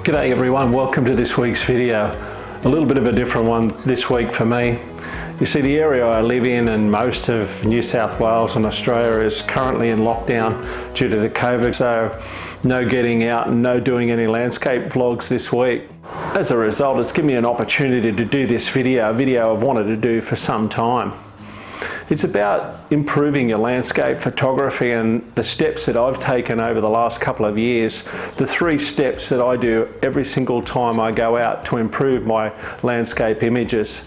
G'day everyone, welcome to this week's video. A little bit of a different one this week for me. You see, the area I live in and most of New South Wales and Australia is currently in lockdown due to the COVID, so no getting out and no doing any landscape vlogs this week. As a result, it's given me an opportunity to do this video, a video I've wanted to do for some time. It's about improving your landscape photography and the steps that I've taken over the last couple of years, the 3 steps that I do every single time I go out to improve my landscape images.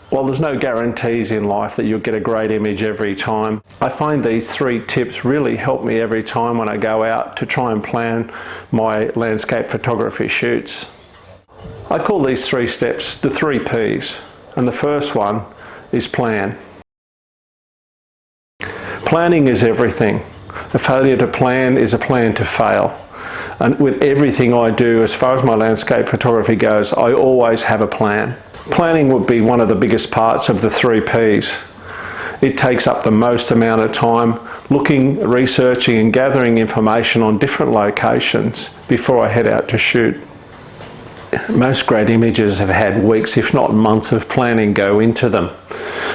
While there's no guarantees in life that you'll get a great image every time, I find these 3 tips really help me every time when I go out to try and plan my landscape photography shoots. I call these 3 steps the 3 Ps, and the first one is plan. Planning is everything. A failure to plan is a plan to fail. And with everything I do, as far as my landscape photography goes, I always have a plan. Planning would be one of the biggest parts of the 3 Ps. It takes up the most amount of time looking, researching and gathering information on different locations before I head out to shoot. Most great images have had weeks, if not months, of planning go into them.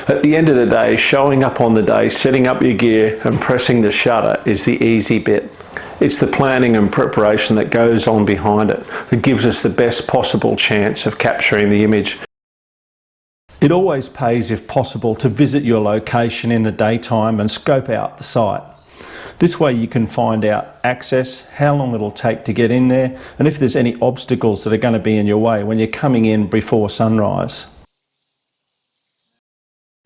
At the end of the day, showing up on the day, setting up your gear and pressing the shutter is the easy bit. It's the planning and preparation that goes on behind it that gives us the best possible chance of capturing the image. It always pays, if possible, to visit your location in the daytime and scope out the site. This way you can find out access, how long it'll take to get in there, and if there's any obstacles that are going to be in your way when you're coming in before sunrise.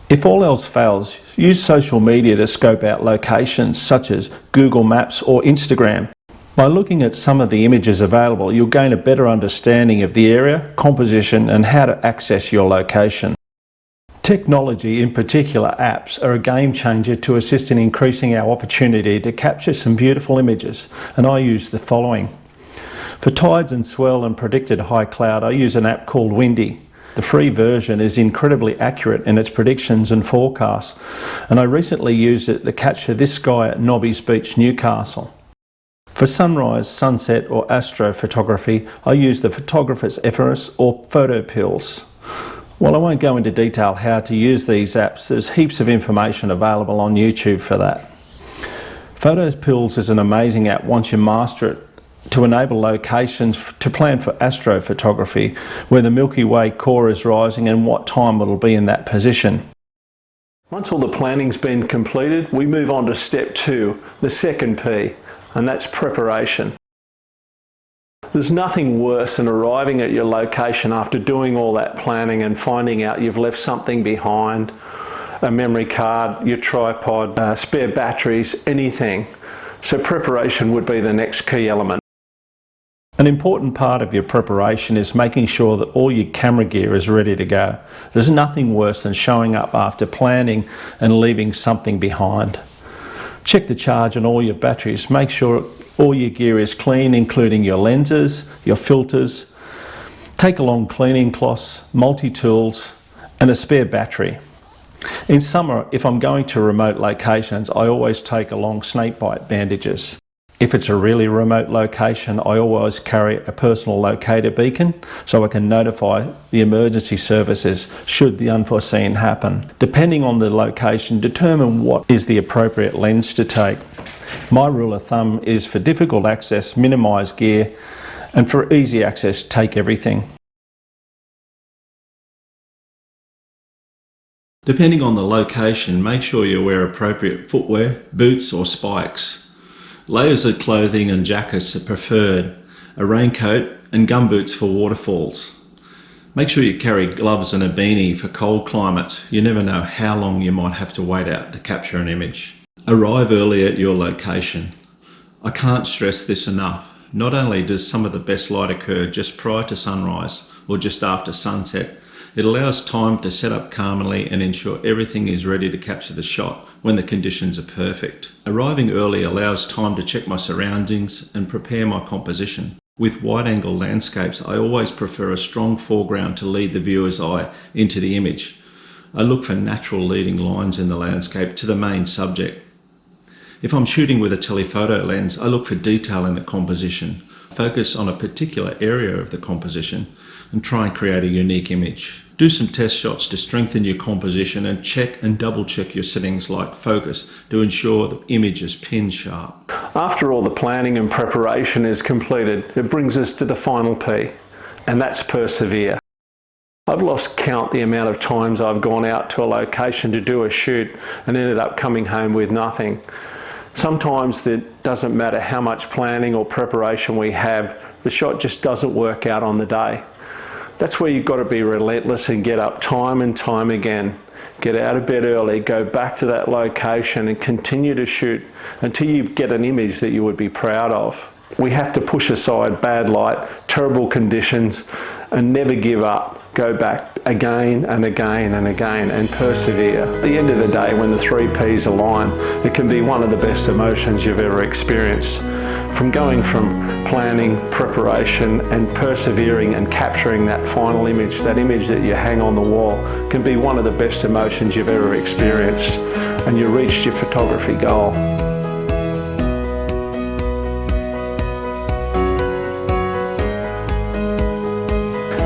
If all else fails, use social media to scope out locations such as Google Maps or Instagram. By looking at some of the images available, you'll gain a better understanding of the area, composition, and how to access your location. Technology, in particular apps, are a game changer to assist in increasing our opportunity to capture some beautiful images, and I use the following. For tides and swell and predicted high cloud, I use an app called Windy. The free version is incredibly accurate in its predictions and forecasts, and I recently used it to capture this sky at Nobby's Beach, Newcastle. For sunrise, sunset or astrophotography, I use the Photographer's Ephemeris or Photo Pills. While I won't go into detail how to use these apps, there's heaps of information available on YouTube for that. Photo Pills is an amazing app once you master it, to enable locations to plan for astrophotography, where the Milky Way core is rising and what time it'll be in that position. Once all the planning's been completed, we move on to step 2, the second P, and that's preparation. There's nothing worse than arriving at your location after doing all that planning and finding out you've left something behind, a memory card, your tripod, spare batteries, anything. So preparation would be the next key element. An important part of your preparation is making sure that all your camera gear is ready to go. There's nothing worse than showing up after planning and leaving something behind. Check the charge on all your batteries. Make sure all your gear is clean, including your lenses, your filters. Take along cleaning cloths, multi-tools and a spare battery. In summer, if I'm going to remote locations, I always take along snakebite bandages. If it's a really remote location, I always carry a personal locator beacon so I can notify the emergency services should the unforeseen happen. Depending on the location, determine what is the appropriate lens to take. My rule of thumb is for difficult access, minimize gear, and for easy access, take everything. Depending on the location, make sure you wear appropriate footwear, boots or spikes. Layers of clothing and jackets are preferred, a raincoat and gumboots for waterfalls. Make sure you carry gloves and a beanie for cold climates. You never know how long you might have to wait out to capture an image. Arrive early at your location. I can't stress this enough. Not only does some of the best light occur just prior to sunrise or just after sunset, it allows time to set up calmly and ensure everything is ready to capture the shot when the conditions are perfect. Arriving early allows time to check my surroundings and prepare my composition. With wide-angle landscapes, I always prefer a strong foreground to lead the viewer's eye into the image. I look for natural leading lines in the landscape to the main subject. If I'm shooting with a telephoto lens, I look for detail in the composition. Focus on a particular area of the composition and try and create a unique image. Do some test shots to strengthen your composition and check and double check your settings like focus to ensure the image is pin sharp. After all the planning and preparation is completed, it brings us to the final P, and that's persevere. I've lost count the amount of times I've gone out to a location to do a shoot and ended up coming home with nothing. Sometimes it doesn't matter how much planning or preparation we have, the shot just doesn't work out on the day. That's where you've got to be relentless and get up time and time again. Get out of bed early, go back to that location and continue to shoot until you get an image that you would be proud of. We have to push aside bad light, terrible conditions, and never give up. Go back again and again and again and persevere. At the end of the day, when the 3 Ps align, it can be one of the best emotions you've ever experienced. From going from planning, preparation and persevering and capturing that final image, that image that you hang on the wall, can be one of the best emotions you've ever experienced, and you reached your photography goal.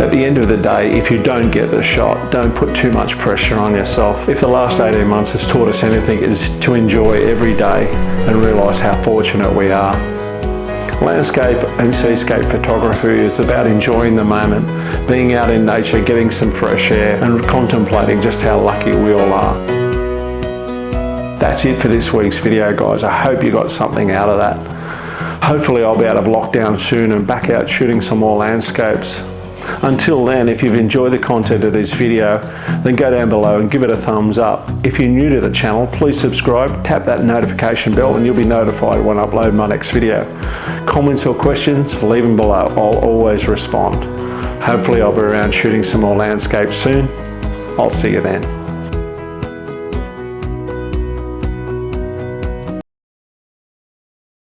At the end of the day, if you don't get the shot, don't put too much pressure on yourself. If the last 18 months has taught us anything, it's to enjoy every day and realise how fortunate we are. Landscape and seascape photography is about enjoying the moment, being out in nature, getting some fresh air and contemplating just how lucky we all are. That's it for this week's video, guys. I hope you got something out of that. Hopefully I'll be out of lockdown soon and back out shooting some more landscapes. Until then, if you've enjoyed the content of this video, then go down below and give it a thumbs up. If you're new to the channel, please subscribe, tap that notification bell and you'll be notified when I upload my next video. Comments or questions, leave them below. I'll always respond. Hopefully I'll be around shooting some more landscapes soon. I'll see you then.